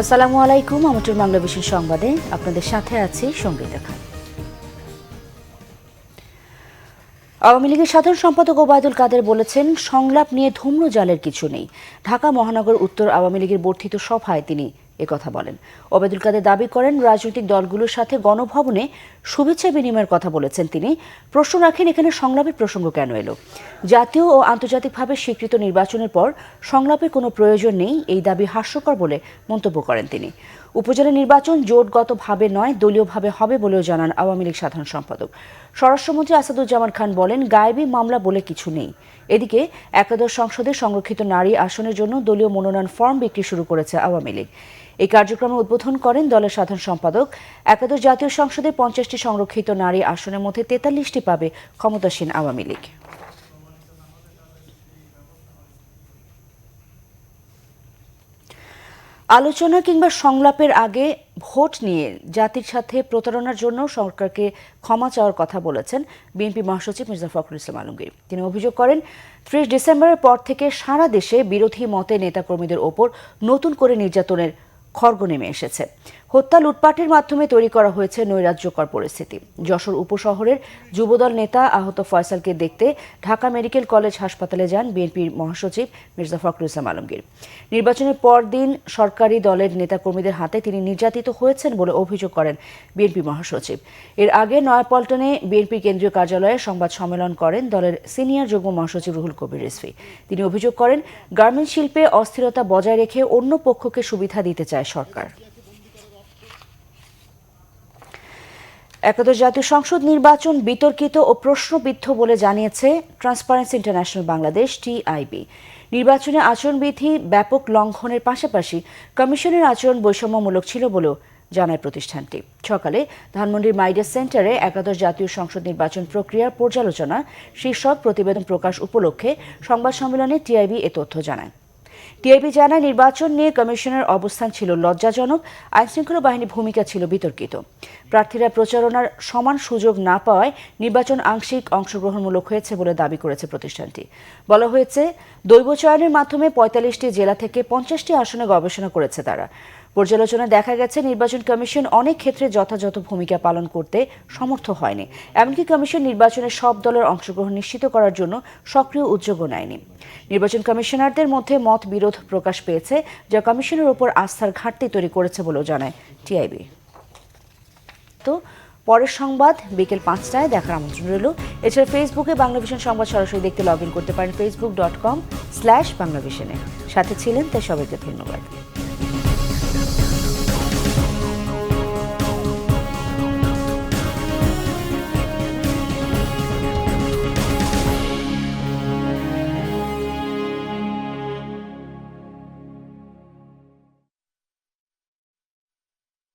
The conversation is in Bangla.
আসসালামু আলাইকুম। আমাদের বাংলাদেশের সংবাদে আপনাদের সাথে আছি সঙ্গীতা খান। আওয়ামী লীগের সাধারণ সম্পাদক ওবায়দুল কাদের বলেছেন, সংলাপ নিয়ে ধূম্রজালের কিছু নেই। ঢাকা মহানগর উত্তর আওয়ামী লীগের বর্ধিত সভায় তিনি একথা বলেন। ওবায়দুল কাদের দাবি করেন, রাজনৈতিক দলগুলোর সাথে গণভবনে শুভেচ্ছা বিনিময়ের কথা বলেছেন তিনি। প্রশ্ন রাখেন, এখানে সংলাপের প্রসঙ্গ কেন এলো? জাতীয় ও আন্তর্জাতিকভাবে স্বীকৃত নির্বাচনের পর সংলাপের কোনো প্রয়োজন নেই, এই দাবি হাস্যকর বলে মন্তব্য করেন তিনি। উপজেলা নির্বাচন জোটগতভাবে নয়, দলীয়ভাবে হবে বলেও জানান আওয়ামী লীগ সাধারণ সম্পাদক। স্বরাষ্ট্রমন্ত্রী আসাদুজ্জামান খান বলেন, গায়েবী মামলা বলে কিছু নেই। এদিকে একাদশ সংসদে সংরক্ষিত নারী আসনের জন্য দলীয় মনোনয়ন ফর্ম বিক্রি শুরু করেছে আওয়ামী লীগ। এই কার্যক্রমের উদ্বোধন করেন দলের সাধারণ সম্পাদক। একাদশ জাতীয় সংসদে 50টি সংরক্ষিত নারী আসনের মধ্যে 43টি পাবে ক্ষমতাসীন আওয়ামী লীগ। আলোচনা কিংবা সংলাপের আগে ভোট নিয়ে জাতির সাথে প্রতারণার জন্য সরকারকে ক্ষমা চাওয়ার কথা বলেছেন বিএনপি মহাসচিব মির্জা ফখরুল ইসলাম আলমগীর। তিনি অভিযোগ করেন, 30 ডিসেম্বরের পর থেকে সারা দেশে বিরোধী মতে নেতাকর্মীদের ওপর নতুন করে নির্যাতনের খড়গ নেমে এসেছে। হত্যা, লুটপাটের মাধ্যমে তৈরি করা হয়েছে নৈরাজ্যকর পরিস্থিতি। যশোর উপশহরের যুবদল নেতা আহত ফয়সালকে দেখতে ঢাকা মেডিকেল কলেজ হাসপাতালে যান বিএনপির মহাসচিব মির্জা ফখরুল ইসলাম আলমগীর। নির্বাচনের পরদিন সরকারি দলের নেতাকর্মীদের হাতে তিনি নির্যাতিত হয়েছেন বলে অভিযোগ করেন বিএনপি মহাসচিব। এর আগে নয়াপল্টনে বিএনপি কেন্দ্রীয় কার্যালয়ে সংবাদ সম্মেলন করেন দলের সিনিয়র যুগ্ম মহাসচিব রুহুল কবির রিজভী। তিনি অভিযোগ করেন, গার্মেন্টস শিল্পে অস্থিরতা বজায় রেখে অন্য পক্ষকে সুবিধা দিতে চায় সরকার। একাদশ জাতীয় সংসদ নির্বাচন বিতর্কিত ও প্রশ্নবিদ্ধ বলে জানিয়েছে ট্রান্সপারেন্সি ইন্টারন্যাশনাল বাংলাদেশ টিআইবি। নির্বাচনে আচরণবিধি ব্যাপক লঙ্ঘনের পাশাপাশি কমিশনের আচরণ বৈষম্যমূলক ছিল বলেও জানায় প্রতিষ্ঠানটি। সকালে ধানমন্ডির মাইডাস সেন্টারে একাদশ জাতীয় সংসদ নির্বাচন প্রক্রিয়ার পর্যালোচনা শীর্ষক প্রতিবেদন প্রকাশ উপলক্ষে সংবাদ সম্মেলনে টিআইবি এ তথ্য জানায়। টিআইবি জানায়, নির্বাচন নিয়ে কমিশনের অবস্থান ছিল লজ্জাজনক, আইনশৃঙ্খলা বাহিনীর ভূমিকা ছিল বিতর্কিত। প্রার্থীরা প্রচারণার সমান সুযোগ না পাওয়ায় নির্বাচন আংশিক অংশগ্রহণমূলক হয়েছে বলে দাবি করেছে প্রতিষ্ঠানটি। বলা হয়েছে, দৈব চয়নের মাধ্যমে 45টি জেলা থেকে 50টি আসনে গবেষণা করেছে তারা। পর্যালোচনায় দেখা গেছে, নির্বাচন কমিশন অনেক ক্ষেত্রে যথাযথ ভূমিকা পালন করতে সমর্থ হয়নি। এমনকি কমিশন নির্বাচনে সব দলের অংশগ্রহণ নিশ্চিত করার জন্য সক্রিয় উদ্যোগও নেয়নি। নির্বাচন কমিশনারদের মধ্যে মত বিরোধ প্রকাশ পেয়েছে, যা কমিশনের ওপর আস্থার ঘাটতি তৈরি করেছে বলেও জানায় টিআইবি। তো পরের সংবাদ বিকেল 5টায় দেখার আমন্ত্রণ রইল। এছাড়া ফেসবুকে বাংলাভিশন সংবাদ সরাসরি দেখতে লগ ইন করতে পারেন facebook.com/বাংলাভিশনে। সাথে ছিলেন তাই সবাইকে ধন্যবাদ।